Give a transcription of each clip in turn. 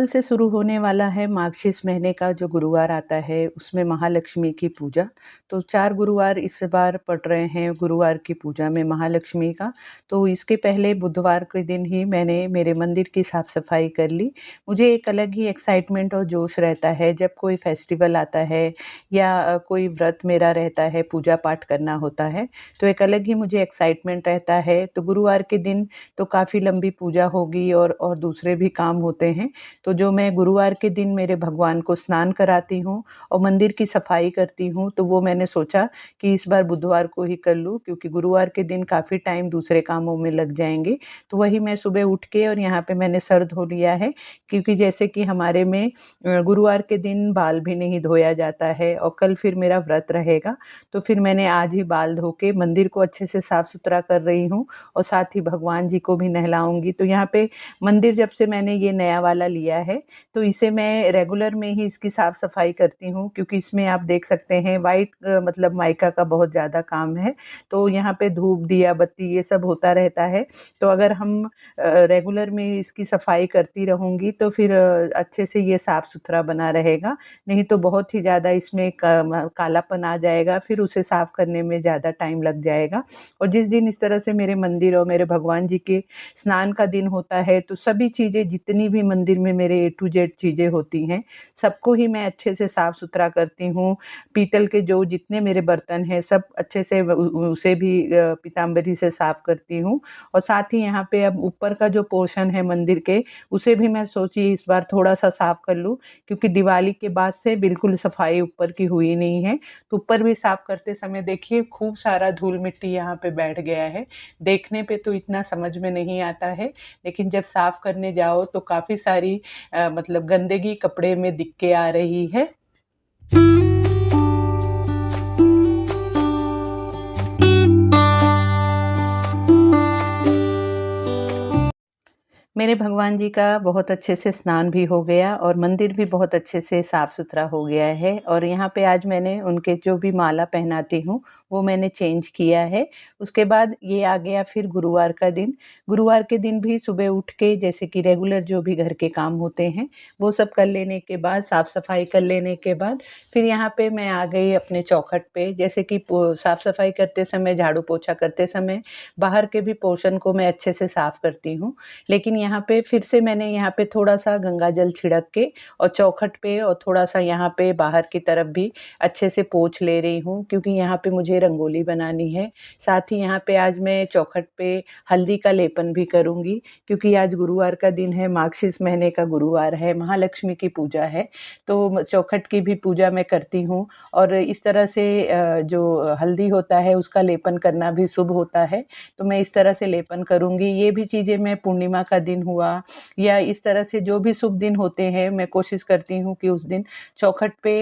कल से शुरू होने वाला है मार्गशीर्ष महीने का जो गुरुवार आता है, उसमें महालक्ष्मी की पूजा। तो 4 गुरुवार इस बार पड़ रहे हैं गुरुवार की पूजा में महालक्ष्मी का। तो इसके पहले बुधवार के दिन ही मैंने मेरे मंदिर की साफ-सफाई कर ली। मुझे एक अलग ही एक्साइटमेंट और जोश रहता है जब कोई फेस्टिवल आता है या कोई व्रत मेरा रहता है, पूजा-पाठ करना होता है, तो एक अलग ही मुझे एक्साइटमेंट रहता है। तो गुरुवार के दिन तो काफ़ी लंबी पूजा होगी और दूसरे भी काम होते हैं। तो जो मैं गुरुवार के दिन मेरे भगवान को स्नान कराती हूँ और मंदिर की सफाई करती हूँ, तो वो मैंने सोचा कि इस बार बुधवार को ही कर लूँ क्योंकि गुरुवार के दिन काफ़ी टाइम दूसरे कामों में लग जाएँगे। तो वही मैं सुबह उठ के और यहाँ पे मैंने सर धो लिया है क्योंकि जैसे कि हमारे में गुरुवार के दिन बाल भी नहीं धोया जाता है और कल फिर मेरा व्रत रहेगा। तो फिर मैंने आज ही बाल धो के मंदिर को अच्छे से साफ-सुथरा कर रही हूँ और साथ ही भगवान जी को भी नहलाऊँगी। तो यहाँ पे मंदिर जब से मैंने ये नया वाला लिया है, तो इसे मैं रेगुलर में ही इसकी साफ-सफाई करती हूँ क्योंकि इसमें आप देख सकते हैं व्हाइट मतलब माइका का बहुत ज़्यादा काम है। तो यहाँ पे धूप, दिया बत्ती ये सब होता रहता है। तो अगर हम रेगुलर में इसकी सफाई करती रहूँगी तो फिर अच्छे से ये साफ-सुथरा बना रहेगा। नहीं तो बहुत ही ज़्यादा इसमें कालापन आ जाएगा, फिर उसे साफ करने में ज़्यादा टाइम लग जाएगा। और जिस दिन इस तरह से मेरे मंदिर और मेरे भगवान जी के स्नान का दिन होता है तो सभी चीज़ें जितनी भी मंदिर में मेरे ए टू जेड चीज़ें होती हैं, सबको ही मैं अच्छे से साफ-सुथरा करती हूँ। पीतल के जो जितने मेरे बर्तन हैं सब अच्छे से उसे भी पीताम्बरी से साफ करती हूँ और साथ ही यहाँ पे अब ऊपर का जो पोर्शन है मंदिर के, उसे भी मैं सोची इस बार थोड़ा-सा साफ कर लूँ क्योंकि दिवाली के बाद से बिल्कुल सफाई ऊपर की हुई नहीं है। तो ऊपर भी साफ करते समय देखिए खूब सारा धूल-मिट्टी यहाँ पे बैठ गया है। देखने पे तो इतना समझ में नहीं आता है, लेकिन जब साफ करने जाओ तो काफ़ी सारी मतलब गंदगी कपड़े में दिख के आ रही है। मेरे भगवान जी का बहुत अच्छे से स्नान भी हो गया और मंदिर भी बहुत अच्छे से साफ-सुथरा हो गया है और यहाँ पे आज मैंने उनके जो भी माला पहनाती हूँ, वो मैंने चेंज किया है। उसके बाद ये आ गया फिर गुरुवार का दिन। गुरुवार के दिन भी सुबह उठ के जैसे कि रेगुलर जो भी घर के काम होते हैं, वो सब कर लेने के बाद, साफ-सफाई कर लेने के बाद, फिर यहाँ पे मैं आ गई अपने चौखट पे। जैसे कि साफ-सफाई करते समय, झाड़ू-पोछा करते समय, बाहर के भी पोर्शन को मैं अच्छे से साफ करती हूँ। लेकिन यहाँ पे फिर से मैंने यहाँ पे थोड़ा-सा गंगा जल छिड़क के और चौखट पे और थोड़ा-सा यहाँ पे बाहर की तरफ भी अच्छे से पोंछ ले रही हूँ क्योंकि यहाँ पे मुझे रंगोली बनानी है। साथ ही यहाँ पे आज मैं चौखट पे हल्दी का लेपन भी करूँगी क्योंकि आज गुरुवार का दिन है, मार्गशीर्ष महीने का गुरुवार है, महालक्ष्मी की पूजा है। तो चौखट की भी पूजा मैं करती हूँ और इस तरह से जो हल्दी होता है उसका लेपन करना भी शुभ होता है। तो मैं इस तरह से लेपन करूँगी। ये भी चीज़ें मैं पूर्णिमा का दिन हुआ या इस तरह से जो भी शुभ दिन होते हैं, मैं कोशिश करती हूँ कि उस दिन चौखट पे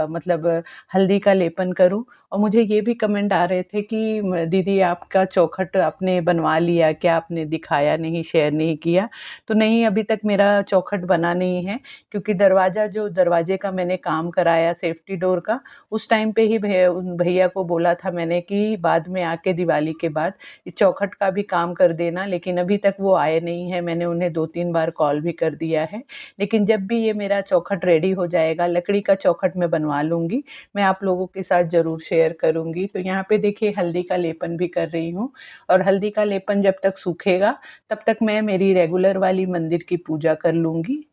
मतलब हल्दी का लेपन करूँ और मुझे ये भी कमेंट आ रहे थे कि दीदी आपका चौखट आपने बनवा लिया क्या? आपने दिखाया नहीं, शेयर नहीं किया। तो नहीं, अभी तक मेरा चौखट बना नहीं है क्योंकि दरवाजे का मैंने काम कराया सेफ्टी डोर का, उस टाइम पे ही उन भैया को बोला था मैंने कि बाद में आके दिवाली के बाद इस चौखट का भी काम कर देना, लेकिन अभी तक वो आए नहीं हैं। मैंने उन्हें 2-3 बार कॉल भी कर दिया है। लेकिन जब भी ये मेरा चौखट रेडी हो जाएगा, लकड़ी का चौखट मैं बनवा लूँगी, मैं आप लोगों के साथ ज़रूर शेयर करूँगी। तो यहाँ पे देखिए हल्दी का लेपन भी कर रही हूँ और हल्दी का लेपन जब तक सूखेगा, तब तक मैं मेरी रेगुलर वाली मंदिर की पूजा कर लूँगी।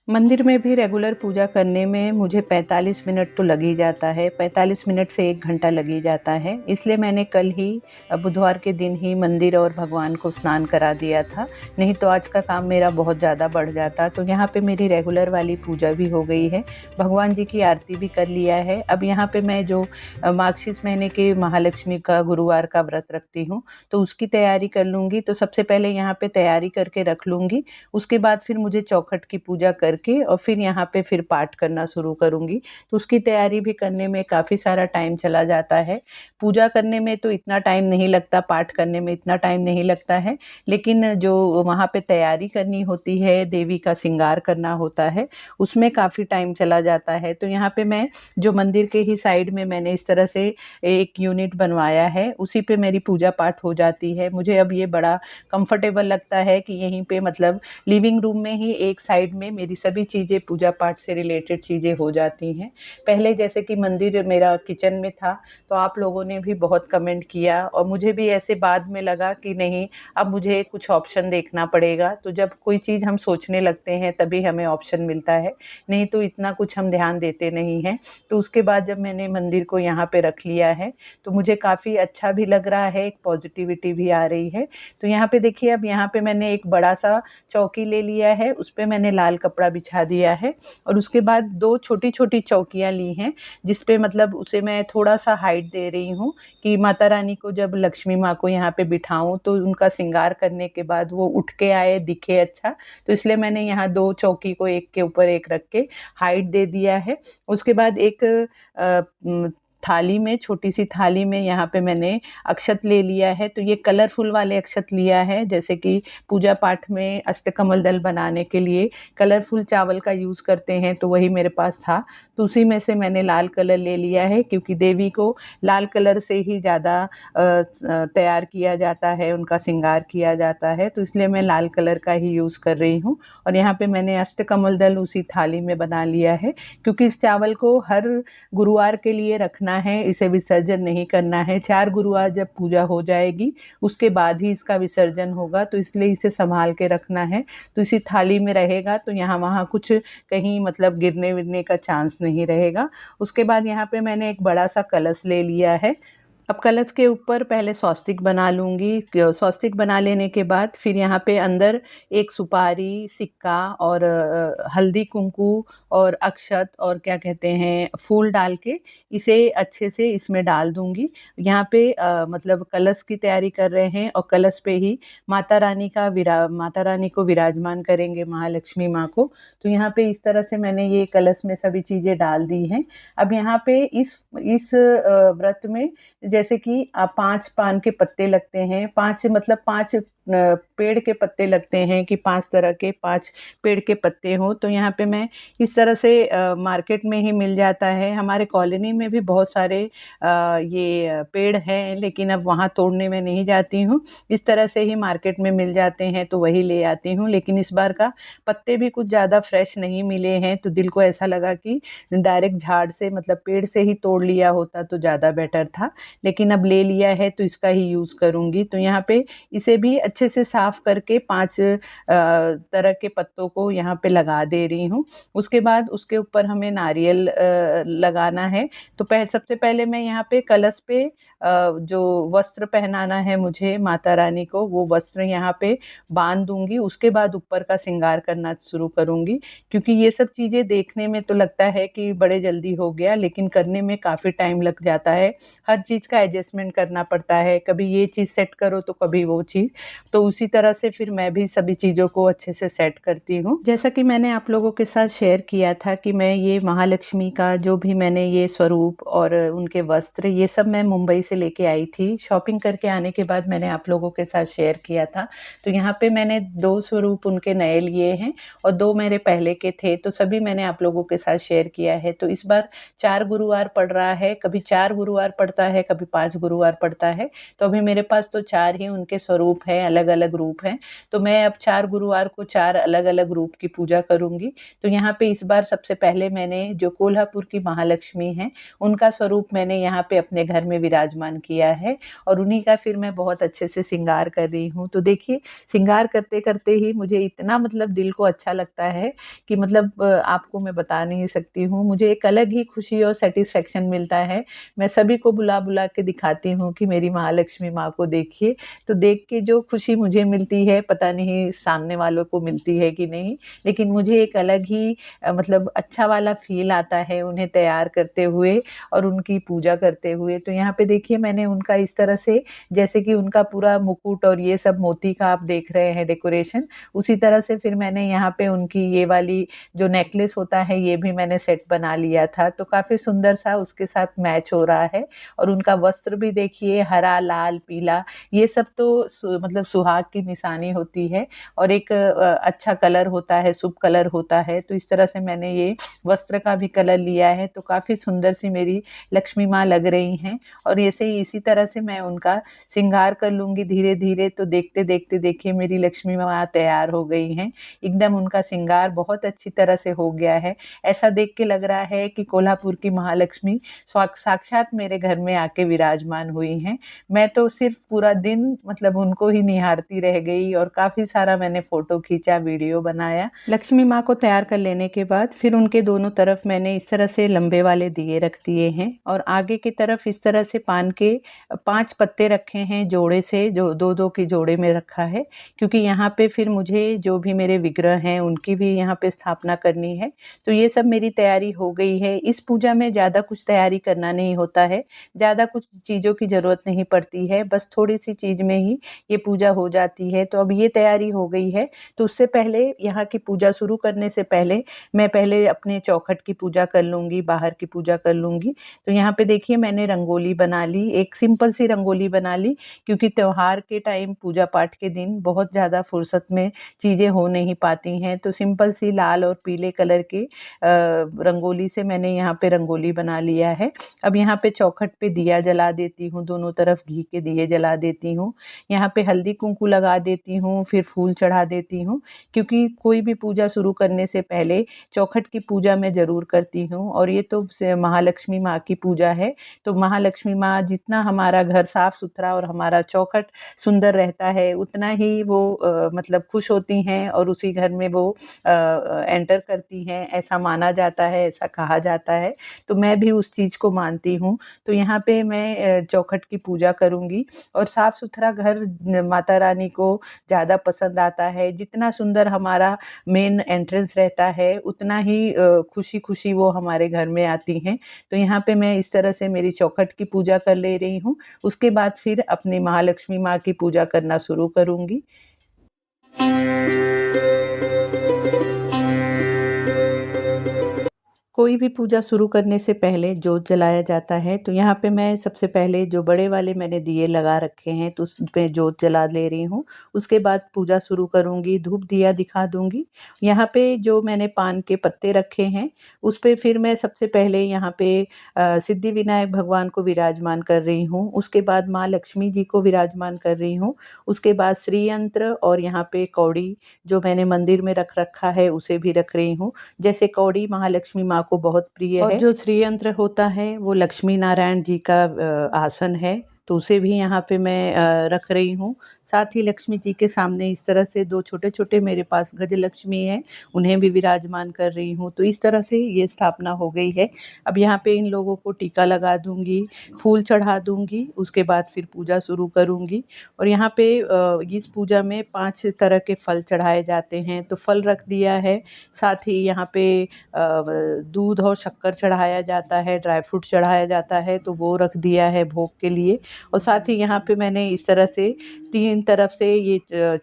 मंदिर में भी रेगुलर पूजा करने में मुझे 45 मिनट तो लग ही जाता है, 45 मिनट से 1 घंटा लग ही जाता है। इसलिए मैंने कल ही बुधवार के दिन ही मंदिर और भगवान को स्नान करा दिया था, नहीं तो आज का काम मेरा बहुत ज़्यादा बढ़ जाता। तो यहाँ पे मेरी रेगुलर वाली पूजा भी हो गई है, भगवान जी की आरती भी कर लिया है। अब यहाँ पे मैं जो मार्गशीर्ष महीने के महालक्ष्मी का गुरुवार का व्रत रखती हूँ, तो उसकी तैयारी कर लूँगी। तो सबसे पहले यहाँ पे तैयारी करके रख लूँगी, उसके बाद फिर मुझे चौखट की पूजा करके करके और फिर यहाँ पे फिर पाठ करना शुरू करूँगी। तो उसकी तैयारी भी करने में काफ़ी सारा टाइम चला जाता है। पूजा करने में तो इतना टाइम नहीं लगता, पाठ करने में इतना टाइम नहीं लगता है, लेकिन जो वहाँ पे तैयारी करनी होती है, देवी का श्रृंगार करना होता है, उसमें काफ़ी टाइम चला जाता है। तो यहाँ पे मैं जो मंदिर के ही साइड में मैंने इस तरह से एक यूनिट बनवाया है, उसी पे मेरी पूजा पाठ हो जाती है। मुझे अब ये बड़ा कंफर्टेबल लगता है कि यहीं पे मतलब लिविंग रूम में ही एक साइड में मेरी सभी चीज़ें पूजा पाठ से रिलेटेड चीज़ें हो जाती हैं। पहले जैसे कि मंदिर मेरा किचन में था, तो आप लोगों ने भी बहुत कमेंट किया और मुझे भी ऐसे बाद में लगा कि नहीं, अब मुझे कुछ ऑप्शन देखना पड़ेगा। तो जब कोई चीज़ हम सोचने लगते हैं तभी हमें ऑप्शन मिलता है, नहीं तो इतना कुछ हम ध्यान देते नहीं हैं। तो उसके बाद जब मैंने मंदिर को यहाँ पे रख लिया है, तो मुझे काफ़ी अच्छा भी लग रहा है, एक पॉजिटिविटी भी आ रही है। तो यहाँ पे देखिए, अब यहाँ पे मैंने एक बड़ा-सा चौकी ले लिया है, उस पे मैंने लाल कपड़ा बिछा दिया है और उसके बाद 2 छोटी-छोटी चौकियाँ ली हैं, जिस पे मतलब उसे मैं थोड़ा-सा हाइट दे रही हूँ कि माता रानी को जब लक्ष्मी माँ को यहाँ पे बिठाऊँ, तो उनका श्रृंगार करने के बाद वो उठ के आए, दिखे अच्छा। तो इसलिए मैंने यहाँ 2 चौकी को एक के ऊपर एक रख के हाइट दे दिया है। उसके बाद एक थाली में, छोटी-सी थाली में यहाँ पे मैंने अक्षत ले लिया है, तो ये कलरफुल वाले अक्षत लिया है, जैसे कि पूजा पाठ में अष्टकमल दल बनाने के लिए कलरफुल चावल का यूज़ करते हैं, तो वही मेरे पास था। तो उसी में से मैंने लाल कलर ले लिया है, क्योंकि देवी को लाल कलर से ही ज़्यादा तैयार किया जाता है, उनका श्रृंगार किया जाता है, तो इसलिए मैं लाल कलर का ही यूज़ कर रही हूँ। और यहाँ पे मैंने अष्टकमल दल उसी थाली में बना लिया है, क्योंकि इस चावल को हर गुरुवार के लिए रखना है, इसे विसर्जन नहीं करना है। 4 गुरुवार जब पूजा हो जाएगी, उसके बाद ही इसका विसर्जन होगा, तो इसलिए इसे सँभाल के रखना है। तो इसी थाली में रहेगा, तो यहाँ-वहाँ कुछ कहीं मतलब गिरने-विरने का चांस नहीं रहेगा। उसके बाद यहाँ पे मैंने एक बड़ा-सा कलश ले लिया है। अब कलश के ऊपर पहले स्वस्तिक बना लूँगी। स्वस्तिक बना लेने के बाद फिर यहाँ पे अंदर एक सुपारी, सिक्का और हल्दी, कुंकू और अक्षत और क्या कहते हैं, फूल डाल के इसे अच्छे से इसमें डाल दूँगी। यहाँ पे मतलब कलश की तैयारी कर रहे हैं और कलश पे ही माता रानी को विराजमान करेंगे, महालक्ष्मी माँ को। तो यहाँ पे इस तरह से मैंने ये कलश में सभी चीज़ें डाल दी हैं। अब यहाँ पे इस व्रत में जैसे कि 5 पान के पत्ते लगते हैं, 5 मतलब 5 पेड़ के पत्ते लगते हैं कि 5 तरह के 5 पेड़ के पत्ते हों। तो यहाँ पे मैं इस तरह से मार्केट में ही मिल जाता है। हमारे कॉलोनी में भी बहुत सारे ये पेड़ हैं, लेकिन अब वहाँ तोड़ने में नहीं जाती हूँ। इस तरह से ही मार्केट में मिल जाते हैं, तो वही ले आती हूँ। लेकिन इस बार का पत्ते भी कुछ ज़्यादा फ्रेश नहीं मिले हैं, तो दिल को ऐसा लगा कि डायरेक्ट झाड़ से मतलब पेड़ से ही तोड़ लिया होता तो ज़्यादा बेटर था। लेकिन अब ले लिया है तो इसका ही यूज़ करूँगी। तो यहाँ पे इसे भी अच्छे से साफ़ करके 5 तरह के पत्तों को यहाँ पे लगा दे रही हूँ। उसके बाद उसके ऊपर हमें नारियल लगाना है। तो सबसे पहले मैं यहाँ पे कलश पे जो वस्त्र पहनाना है मुझे माता रानी को, वो वस्त्र यहाँ पे बाँध दूँगी। उसके बाद ऊपर का श्रृंगार करना शुरू करूँगी, क्योंकि ये सब चीज़ें देखने में तो लगता है कि बड़े जल्दी हो गया, लेकिन करने में काफ़ी टाइम लग जाता है। हर चीज़ का एडजस्टमेंट करना पड़ता है, कभी ये चीज़ सेट करो तो कभी वो चीज़। तो उसी तरह से फिर मैं भी सभी चीज़ों को अच्छे से सेट करती हूँ। जैसा कि मैंने आप लोगों के साथ शेयर किया था कि मैं ये महालक्ष्मी का जो भी मैंने ये स्वरूप और उनके वस्त्र ये सब मैं मुंबई से लेके आई थी। शॉपिंग करके आने के बाद मैंने आप लोगों के साथ शेयर किया था। तो यहाँ पे मैंने 2 स्वरूप उनके नए लिए हैं और 2 मेरे पहले के थे, तो सभी मैंने आप लोगों के साथ शेयर किया है। तो इस बार 4 गुरुवार पड़ रहा है, कभी 4 गुरुवार पड़ता है, कभी 5 गुरुवार पड़ता है। तो अभी मेरे पास तो 4 ही उनके स्वरूप हैं, अलग-अलग रूप हैं। तो मैं अब 4 गुरुवार को 4 अलग-अलग रूप की पूजा करूँगी। तो यहाँ पे इस बार सबसे पहले मैंने जो कोल्हापुर की महालक्ष्मी हैं, उनका स्वरूप मैंने यहाँ पे अपने घर में विराजमान किया है और उन्हीं का फिर मैं बहुत अच्छे से श्रृंगार कर रही हूँ। तो देखिए, श्रृंगार करते-करते ही मुझे इतना मतलब दिल को अच्छा लगता है कि मतलब आपको मैं बता नहीं सकती हूँ। मुझे एक अलग ही खुशी और सैटिस्फैक्शन मिलता है। मैं सभी को बुला-बुला के दिखाती हूँ कि मेरी महालक्ष्मी माँ को देखिए, तो देख के जो खुशी खुशी मुझे मिलती है, पता नहीं सामने वालों को मिलती है कि नहीं, लेकिन मुझे एक अलग ही मतलब अच्छा वाला फ़ील आता है उन्हें तैयार करते हुए और उनकी पूजा करते हुए। तो यहाँ पे देखिए मैंने उनका इस तरह से, जैसे कि उनका पूरा मुकुट और ये सब मोती का आप देख रहे हैं डेकोरेशन, उसी तरह से फिर मैंने यहाँ पे उनकी ये वाली जो नेकलेस होता है ये भी मैंने सेट बना लिया था। तो काफ़ी सुंदर सा उसके साथ मैच हो रहा है और उनका वस्त्र भी देखिए हरा, लाल, पीला, ये सब तो मतलब सुहाग की निशानी होती है और एक अच्छा कलर होता है, शुभ कलर होता है। तो इस तरह से मैंने ये वस्त्र का भी कलर लिया है, तो काफ़ी सुंदर सी मेरी लक्ष्मी माँ लग रही हैं और ऐसे ही इसी तरह से मैं उनका श्रृंगार कर लूँगी धीरे-धीरे। तो देखते-देखते देखिए मेरी लक्ष्मी माँ तैयार हो गई हैं। एकदम उनका श्रृंगार बहुत अच्छी तरह से हो गया है। ऐसा देख के लग रहा है कि कोल्हापुर की महालक्ष्मी साक्षात मेरे घर में आके विराजमान हुई हैं। मैं तो सिर्फ़ पूरा दिन मतलब उनको ही निहारती रह गई और काफ़ी सारा मैंने फ़ोटो खींचा, वीडियो बनाया। लक्ष्मी माँ को तैयार कर लेने के बाद फिर उनके दोनों तरफ मैंने इस तरह से लंबे वाले दिए रख दिए हैं और आगे की तरफ इस तरह से पान के 5 पत्ते रखे हैं जोड़े से, जो 2-2 के जोड़े में रखा है, क्योंकि यहाँ पे फिर मुझे जो भी मेरे विग्रह हैं उनकी भी यहाँ पे स्थापना करनी है। तो ये सब मेरी तैयारी हो गई है। इस पूजा में ज़्यादा कुछ तैयारी करना नहीं होता है, ज़्यादा कुछ चीज़ों की ज़रूरत नहीं पड़ती है, बस थोड़ी-सी चीज़ में ही ये पूजा हो जाती है। तो अब ये तैयारी हो गई है, तो उससे पहले यहाँ की पूजा शुरू करने से पहले मैं पहले अपने चौखट की पूजा कर लूँगी, बाहर की पूजा कर लूँगी। तो यहाँ पे देखिए मैंने रंगोली बना ली, एक सिंपल सी रंगोली बना ली, क्योंकि त्योहार के टाइम पूजा पाठ के दिन बहुत ज़्यादा फुर्सत में चीज़ें हो नहीं पाती हैं। तो सिंपल सी लाल और पीले कलर के रंगोली से मैंने यहाँ पे रंगोली बना लिया है। अब यहाँ पे चौखट पे दिया जला देती हूँ, दोनों तरफ घी के दिए जला देती हूँ। यहाँ पे हल्दी कुंकू लगा देती हूँ, फिर फूल चढ़ा देती हूँ, क्योंकि कोई भी पूजा शुरू करने से पहले चौखट की पूजा मैं ज़रूर करती हूँ और ये तो महालक्ष्मी माँ की पूजा है। तो महालक्ष्मी माँ जितना हमारा घर साफ-सुथरा और हमारा चौखट सुंदर रहता है, उतना ही वो मतलब खुश होती हैं और उसी घर में वो एंटर करती हैं, ऐसा माना जाता है, ऐसा कहा जाता है। तो मैं भी उस चीज़ को मानती हूँ। तो यहाँ पे मैं चौखट की पूजा करूँगी और साफ-सुथरा घर माता रानी को ज़्यादा पसंद आता है। जितना सुंदर हमारा मेन एंट्रेंस रहता है, उतना ही खुशी-खुशी वो हमारे घर में आती हैं। तो यहाँ पे मैं इस तरह से मेरी चौखट की पूजा कर ले रही हूँ। उसके बाद फिर अपनी महालक्ष्मी माँ की पूजा करना शुरू करूँगी। कोई भी पूजा शुरू करने से पहले जोत जलाया जाता है, तो यहाँ पे मैं सबसे पहले जो बड़े वाले मैंने दिए लगा रखे हैं तो उसमें जोत जला ले रही हूँ। उसके बाद पूजा शुरू करूँगी, धूप दिया दिखा दूँगी। यहाँ पे जो मैंने पान के पत्ते रखे हैं उस पे फिर मैं सबसे पहले यहाँ पे सिद्धिविनायक भगवान को विराजमान कर रही हूँ। उसके बाद माँ लक्ष्मी जी को विराजमान कर रही हूँ। उसके बाद श्री यंत्र और यहाँ पे कौड़ी जो मैंने मंदिर में रख रखा है उसे भी रख रही हूँ। जैसे कौड़ी महालक्ष्मी माँ को बहुत प्रिय है और जो श्री यंत्र होता है वो लक्ष्मी नारायण जी का आसन है, तो उसे भी यहाँ पे मैं रख रही हूँ। साथ ही लक्ष्मी जी के सामने इस तरह से 2 छोटे-छोटे मेरे पास गजलक्ष्मी हैं, उन्हें भी विराजमान कर रही हूँ। तो इस तरह से ये स्थापना हो गई है। अब यहाँ पे इन लोगों को टीका लगा दूँगी, फूल चढ़ा दूँगी, उसके बाद फिर पूजा शुरू करूँगी। और यहाँ पे इस पूजा में 5 तरह के फल चढ़ाए जाते हैं, तो फल रख दिया है। साथ ही यहाँ पे दूध और शक्कर चढ़ाया जाता है, ड्राई फ्रूट चढ़ाया जाता है, तो वो रख दिया है भोग के लिए। और साथ ही यहाँ पे मैंने इस तरह से 3 तरफ से ये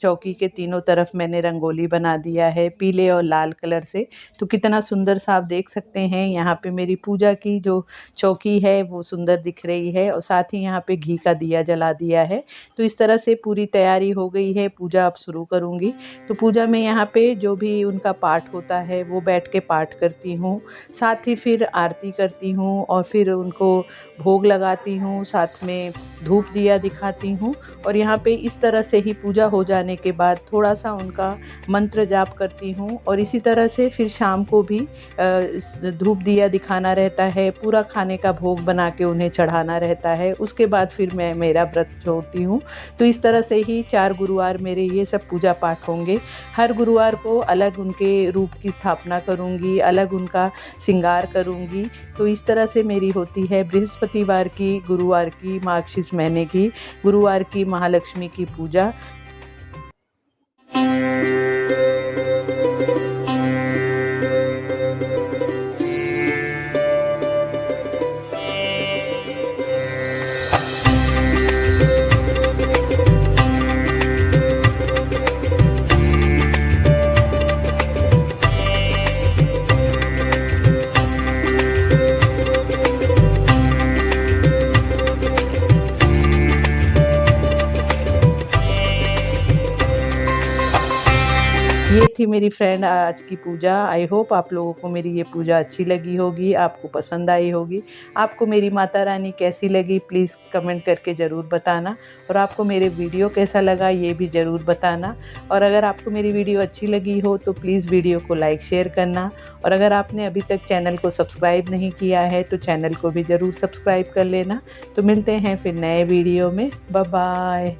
चौकी के तीनों तरफ मैंने रंगोली बना दिया है पीले और लाल कलर से। तो कितना सुंदर सा आप देख सकते हैं, यहाँ पे मेरी पूजा की जो चौकी है वो सुंदर दिख रही है और साथ ही यहाँ पे घी का दिया जला दिया है। तो इस तरह से पूरी तैयारी हो गई है, पूजा अब शुरू करूँगी। तो पूजा में यहाँ पे जो भी उनका पाठ होता है वो बैठ के पाठ करती हूँ, साथ ही फिर आरती करती हूँ और फिर उनको भोग लगाती हूँ, साथ में धूप दिया दिखाती हूँ। और यहाँ पे इस तरह से ही पूजा हो जाने के बाद थोड़ा सा उनका मंत्र जाप करती हूँ और इसी तरह से फिर शाम को भी धूप दिया दिखाना रहता है, पूरा खाने का भोग बना के उन्हें चढ़ाना रहता है। उसके बाद फिर मैं मेरा व्रत छोड़ती हूँ। तो इस तरह से ही 4 गुरुवार मेरे ये सब पूजा पाठ होंगे। हर गुरुवार को अलग उनके रूप की स्थापना करूँगी, अलग उनका श्रृंगार करूँगी। तो इस तरह से मेरी होती है बृहस्पतिवार की, गुरुवार की, मार्गशीर्ष महीने की, गुरुवार की महालक्ष्मी की पूजा। ये थी मेरी फ्रेंड आज की पूजा। आई होप आप लोगों को मेरी ये पूजा अच्छी लगी होगी, आपको पसंद आई होगी। आपको मेरी माता रानी कैसी लगी प्लीज़ कमेंट करके ज़रूर बताना, और आपको मेरे वीडियो कैसा लगा ये भी ज़रूर बताना। और अगर आपको मेरी वीडियो अच्छी लगी हो तो प्लीज़ वीडियो को लाइक शेयर करना, और अगर आपने अभी तक चैनल को सब्सक्राइब नहीं किया है तो चैनल को भी ज़रूर सब्सक्राइब कर लेना। तो मिलते हैं फिर नए वीडियो में। Bye bye.